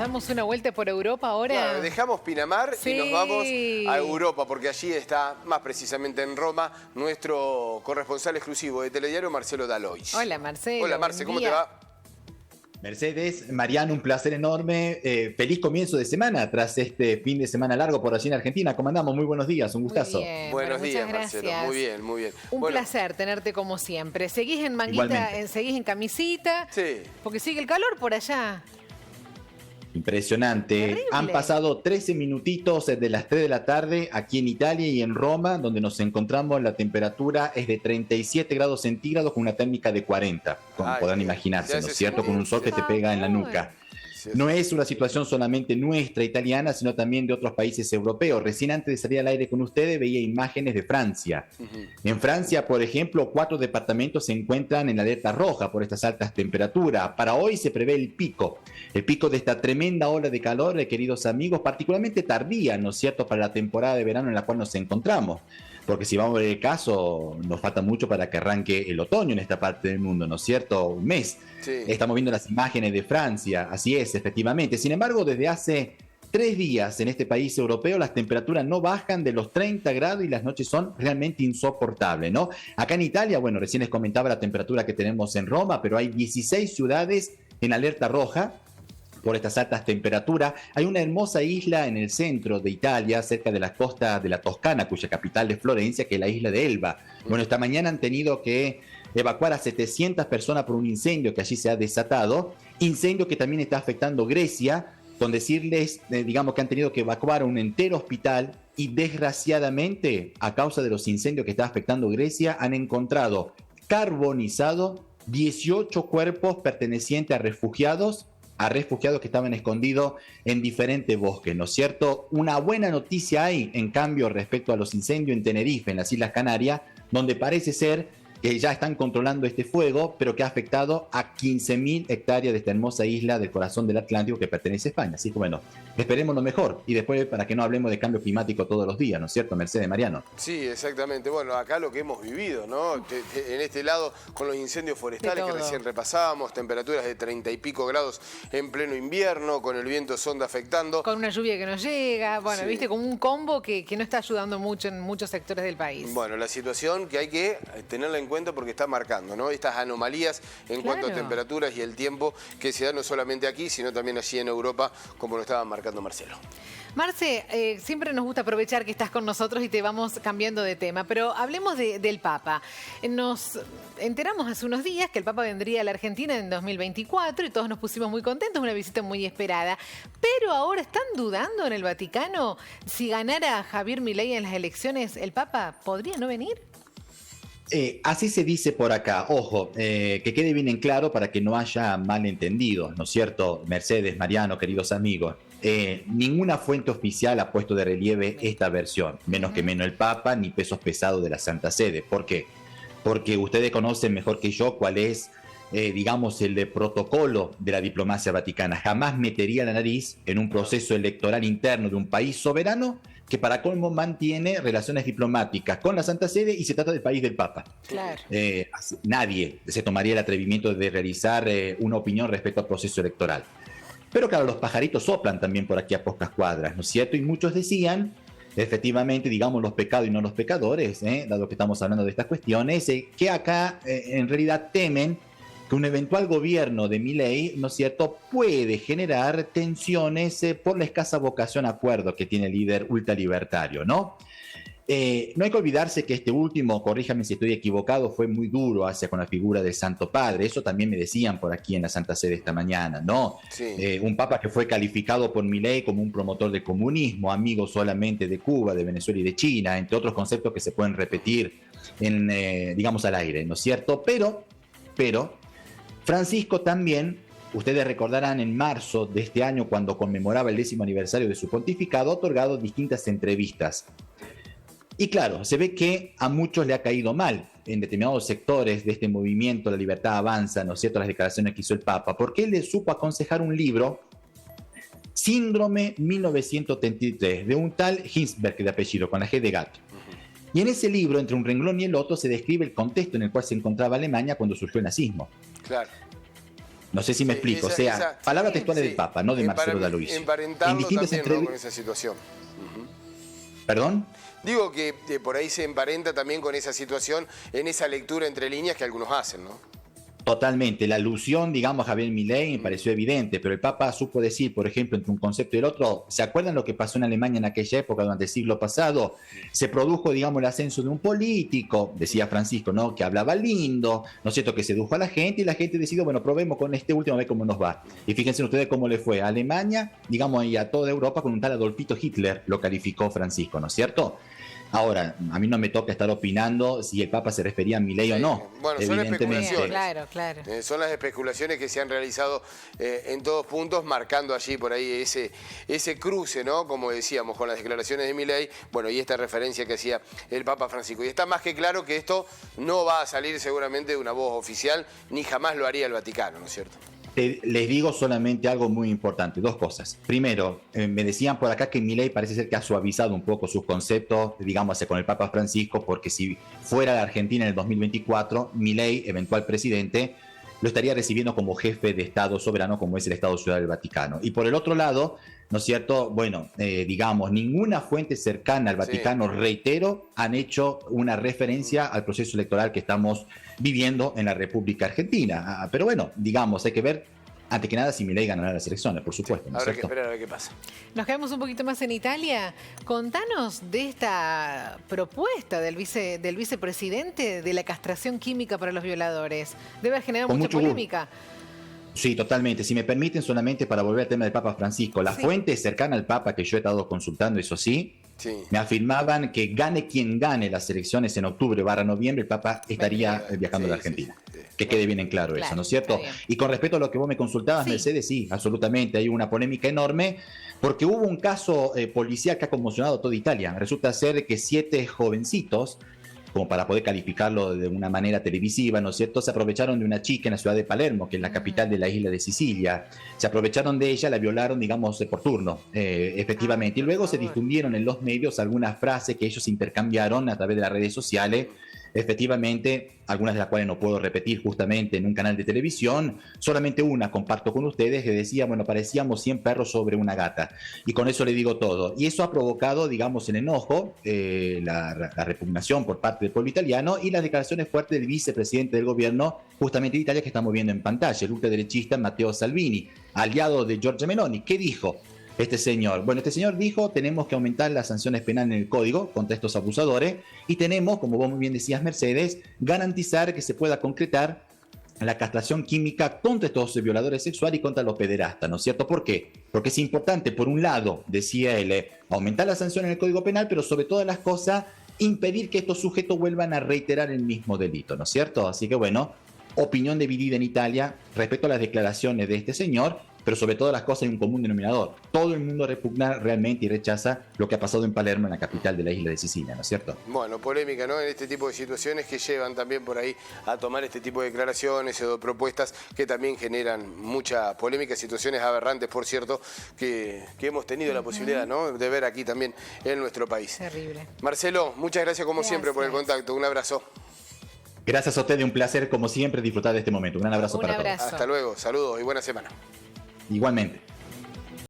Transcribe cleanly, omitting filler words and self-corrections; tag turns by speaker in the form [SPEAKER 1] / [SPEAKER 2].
[SPEAKER 1] damos una vuelta por Europa ahora.
[SPEAKER 2] Claro, dejamos Pinamar
[SPEAKER 1] Sí.
[SPEAKER 2] y nos vamos a Europa, porque allí está, más precisamente en Roma, nuestro corresponsal exclusivo de Telediario, Marcelo Dalois.
[SPEAKER 1] Hola, Marcelo.
[SPEAKER 2] Hola, Marce, ¿cómo te
[SPEAKER 1] día.
[SPEAKER 2] va?
[SPEAKER 3] Mercedes, Mariano, un placer enorme. Feliz comienzo de semana tras este fin de semana largo por allí en Argentina. ¿Cómo andamos? Muy buenos días, un gustazo.
[SPEAKER 1] Muy bien,
[SPEAKER 2] Buenos
[SPEAKER 1] bueno,
[SPEAKER 2] días,
[SPEAKER 1] muchas
[SPEAKER 2] Marcelo.
[SPEAKER 1] gracias.
[SPEAKER 2] Muy bien, muy bien.
[SPEAKER 1] Un
[SPEAKER 2] Bueno,
[SPEAKER 1] placer tenerte como siempre. ¿Seguís en manguita,
[SPEAKER 3] Igualmente.
[SPEAKER 1] seguís en camisita?
[SPEAKER 2] Sí.
[SPEAKER 1] Porque sigue el calor por allá.
[SPEAKER 3] Impresionante.
[SPEAKER 1] Terrible.
[SPEAKER 3] Han pasado 13 minutitos de las 3 de la tarde aquí en Italia y en Roma, donde nos encontramos. La temperatura es de 37 grados centígrados con una térmica de 40, como
[SPEAKER 2] Ay,
[SPEAKER 3] podrán
[SPEAKER 2] ya
[SPEAKER 3] imaginarse, ¿no
[SPEAKER 2] se
[SPEAKER 3] es cierto? Con un sol que te
[SPEAKER 1] siente.
[SPEAKER 3] pega en la nuca.
[SPEAKER 2] Sí,
[SPEAKER 3] No es una situación solamente nuestra, italiana, sino también de otros países europeos. Recién antes de salir al aire con ustedes veía imágenes de Francia. En Francia, por ejemplo, 4 departamentos se encuentran en alerta roja por estas altas temperaturas. Para hoy se prevé el pico de esta tremenda ola de calor, queridos amigos, particularmente tardía, ¿no es cierto?, para la temporada de verano en la cual nos encontramos. Porque si vamos a ver el caso, nos falta mucho para que arranque el otoño en esta parte del mundo, ¿no es cierto? Un mes.
[SPEAKER 2] Sí.
[SPEAKER 3] Estamos viendo las imágenes de Francia, así es, efectivamente. Sin embargo, desde hace 3 días en este país europeo las temperaturas no bajan de los 30 grados y las noches son realmente insoportables, ¿no? Acá en Italia, bueno, recién les comentaba la temperatura que tenemos en Roma, pero hay 16 ciudades en alerta roja por estas altas temperaturas. Hay una hermosa isla en el centro de Italia, cerca de la costa de la Toscana, cuya capital es Florencia, que es la isla de Elba. Bueno, esta mañana han tenido que evacuar a 700 personas por un incendio que allí se ha desatado, incendio que también está afectando Grecia, con decirles, digamos que han tenido que evacuar un entero hospital y desgraciadamente, a causa de los incendios que está afectando Grecia, han encontrado carbonizado 18 cuerpos pertenecientes a refugiados que estaban escondidos en diferentes bosques, ¿no es cierto? Una buena noticia hay, en cambio, respecto a los incendios en Tenerife, en las Islas Canarias, donde parece ser que ya están controlando este fuego, pero que ha afectado a 15.000 hectáreas de esta hermosa isla del corazón del Atlántico que pertenece a España. Así que bueno, esperemos lo mejor y después para que no hablemos de cambio climático todos los días, ¿no es cierto, Mercedes, Mariano?
[SPEAKER 2] Sí, exactamente. Bueno, acá lo que hemos vivido, ¿no? En este lado, con los incendios forestales que recién repasábamos, temperaturas de 30 y pico grados en pleno invierno, con el viento sonda afectando.
[SPEAKER 1] Con una lluvia que no llega. Bueno,
[SPEAKER 2] Sí.
[SPEAKER 1] viste, como un combo que no está ayudando mucho en muchos sectores del país.
[SPEAKER 2] Bueno, la situación que hay que tenerla en cuenta porque está marcando, ¿no? Estas anomalías en cuanto a temperaturas y el tiempo que se da no solamente aquí, sino también allí en Europa, como lo estaba marcando Marcelo.
[SPEAKER 1] Marce, siempre nos gusta aprovechar que estás con nosotros y te vamos cambiando de tema, pero hablemos del Papa. Nos enteramos hace unos días que el Papa vendría a la Argentina en 2024 y todos nos pusimos muy contentos, una visita muy esperada, pero ahora están dudando en el Vaticano si ganara Javier Milei en las elecciones, ¿el Papa podría no venir?
[SPEAKER 3] Así se dice por acá. Ojo, que quede bien en claro para que no haya malentendidos, ¿no es cierto? Mercedes, Mariano, queridos amigos. Ninguna fuente oficial ha puesto de relieve esta versión, menos que menos el Papa ni pesos pesados de la Santa Sede. ¿Por qué? Porque ustedes conocen mejor que yo cuál es, digamos, el de protocolo de la diplomacia vaticana. Jamás metería la nariz en un proceso electoral interno de un país soberano que para colmo mantiene relaciones diplomáticas con la Santa Sede y se trata del país del Papa.
[SPEAKER 1] Claro.
[SPEAKER 3] Nadie se tomaría el atrevimiento de realizar una opinión respecto al proceso electoral. Pero claro, los pajaritos soplan también por aquí a pocas cuadras, ¿no es cierto? Y muchos decían, efectivamente, digamos los pecados y no los pecadores, dado que estamos hablando de estas cuestiones, que acá en realidad temen que un eventual gobierno de Milei, ¿no es cierto?, puede generar tensiones por la escasa vocación a acuerdo que tiene el líder ultralibertario, ¿no? No hay que olvidarse que este último, corríjame si estoy equivocado, fue muy duro hacia con la figura del Santo Padre. Eso también me decían por aquí en la Santa Sede esta mañana, ¿no?
[SPEAKER 2] Sí.
[SPEAKER 3] Un papa que fue calificado por Milei como un promotor del comunismo, amigo solamente de Cuba, de Venezuela y de China, entre otros conceptos que se pueden repetir digamos al aire, ¿no es cierto? Pero Francisco también, ustedes recordarán en marzo de este año, cuando conmemoraba el 10º aniversario de su pontificado, ha otorgado distintas entrevistas. Y claro, se ve que a muchos le ha caído mal en determinados sectores de este movimiento, La Libertad Avanza, ¿no es cierto?, las declaraciones que hizo el Papa, porque él le supo aconsejar un libro, Síndrome 1933, de un tal Hinsberg de apellido, con la G de gato. Y en ese libro, entre un renglón y el otro, se describe el contexto en el cual se encontraba Alemania cuando surgió el nazismo.
[SPEAKER 2] Claro.
[SPEAKER 3] No sé si me explico. Palabras textuales del Papa, no de Marcelo D'Aloisio.
[SPEAKER 2] Emparentando también, ¿no?, con esa situación.
[SPEAKER 3] ¿Perdón?
[SPEAKER 2] Digo que por ahí se emparenta también con esa situación, en esa lectura entre líneas que algunos hacen, ¿no?
[SPEAKER 3] Totalmente. La alusión, digamos, a Javier Milei me pareció evidente, pero el Papa supo decir, por ejemplo, entre un concepto y el otro, ¿se acuerdan lo que pasó en Alemania en aquella época, durante el siglo pasado? Se produjo, digamos, el ascenso de un político, decía Francisco, ¿no?, que hablaba lindo, ¿no es cierto?, que sedujo a la gente, y la gente decidió, bueno, probemos con este último a ver cómo nos va. Y fíjense ustedes cómo le fue a Alemania, digamos, y a toda Europa, con un tal Adolfito Hitler, lo calificó Francisco, ¿no es cierto? Ahora, a mí no me toca estar opinando si el Papa se refería a Milei o no.
[SPEAKER 2] Bueno, son especulaciones.
[SPEAKER 1] Claro.
[SPEAKER 2] Son las especulaciones que se han realizado en todos puntos, marcando allí por ahí ese cruce, ¿no?, como decíamos, con las declaraciones de Milei, bueno, y esta referencia que hacía el Papa Francisco. Y está más que claro que esto no va a salir seguramente de una voz oficial, ni jamás lo haría el Vaticano, ¿no es cierto?
[SPEAKER 3] Les digo solamente algo muy importante, dos cosas. Primero, me decían por acá que Milei parece ser que ha suavizado un poco sus conceptos, digamos, con el Papa Francisco, porque si fuera la Argentina en el 2024, Milei, eventual presidente, lo estaría recibiendo como jefe de Estado soberano, como es el Estado Ciudad del Vaticano. Y por el otro lado, ¿no es cierto? Bueno, digamos, ninguna fuente cercana al Vaticano, reitero, han hecho una referencia al proceso electoral que estamos viviendo en la República Argentina. Pero bueno, digamos, hay que ver, antes que nada, si Milei ganará las elecciones, por supuesto. ¿No es cierto?
[SPEAKER 2] Habrá que esperar a ver qué pasa.
[SPEAKER 1] Nos quedamos un poquito más en Italia. Contanos de esta propuesta del vicepresidente de la castración química para los violadores. Debe generar mucha polémica.
[SPEAKER 3] Sí, totalmente. Si me permiten, solamente para volver al tema del Papa Francisco, la fuente cercana al Papa que yo he estado consultando, eso sí, me afirmaban que gane quien gane las elecciones en octubre/noviembre, el Papa estaría viajando a la Argentina. Que quede bien en claro eso, ¿no es cierto? Y con respecto a lo que vos me consultabas, Mercedes, sí, absolutamente. Hay una polémica enorme porque hubo un caso policial que ha conmocionado toda Italia. Resulta ser que 7 jovencitos, como para poder calificarlo de una manera televisiva, ¿no es cierto?, se aprovecharon de una chica en la ciudad de Palermo, que es la capital de la isla de Sicilia. Se aprovecharon de ella, la violaron, digamos, por turno, efectivamente. Y luego se difundieron en los medios algunas frases que ellos intercambiaron a través de las redes sociales, efectivamente, algunas de las cuales no puedo repetir justamente en un canal de televisión, solamente una comparto con ustedes, que decía, bueno, parecíamos 100 perros sobre una gata, y con eso le digo todo. Y eso ha provocado, digamos, el enojo, la repugnación por parte del pueblo italiano y las declaraciones fuertes del vicepresidente del gobierno, justamente de Italia, que estamos viendo en pantalla, el ultraderechista Matteo Salvini, aliado de Giorgia Meloni. ¿Qué dijo este señor? Bueno, este señor dijo, tenemos que aumentar las sanciones penales en el código contra estos abusadores y tenemos, como vos muy bien decías, Mercedes, garantizar que se pueda concretar la castración química contra estos violadores sexuales y contra los pederastas, ¿no es cierto? ¿Por qué? Porque es importante, por un lado, decía él, aumentar la sanción en el código penal, pero sobre todas las cosas, impedir que estos sujetos vuelvan a reiterar el mismo delito, ¿no es cierto? Así que bueno, opinión dividida en Italia respecto a las declaraciones de este señor, pero sobre todas las cosas hay un común denominador. Todo el mundo repugna realmente y rechaza lo que ha pasado en Palermo, en la capital de la isla de Sicilia, ¿no es cierto?
[SPEAKER 2] Bueno, polémica, ¿no?, en este tipo de situaciones que llevan también por ahí a tomar este tipo de declaraciones o propuestas que también generan mucha polémica, situaciones aberrantes, por cierto, que hemos tenido la posibilidad, ¿no?, de ver aquí también en nuestro país.
[SPEAKER 1] Terrible.
[SPEAKER 2] Marcelo, muchas gracias como siempre por el contacto. Un abrazo.
[SPEAKER 3] Gracias a usted, un placer como siempre disfrutar de este momento. Un gran abrazo para todos.
[SPEAKER 2] Hasta luego, saludos y buena semana.
[SPEAKER 3] Igualmente.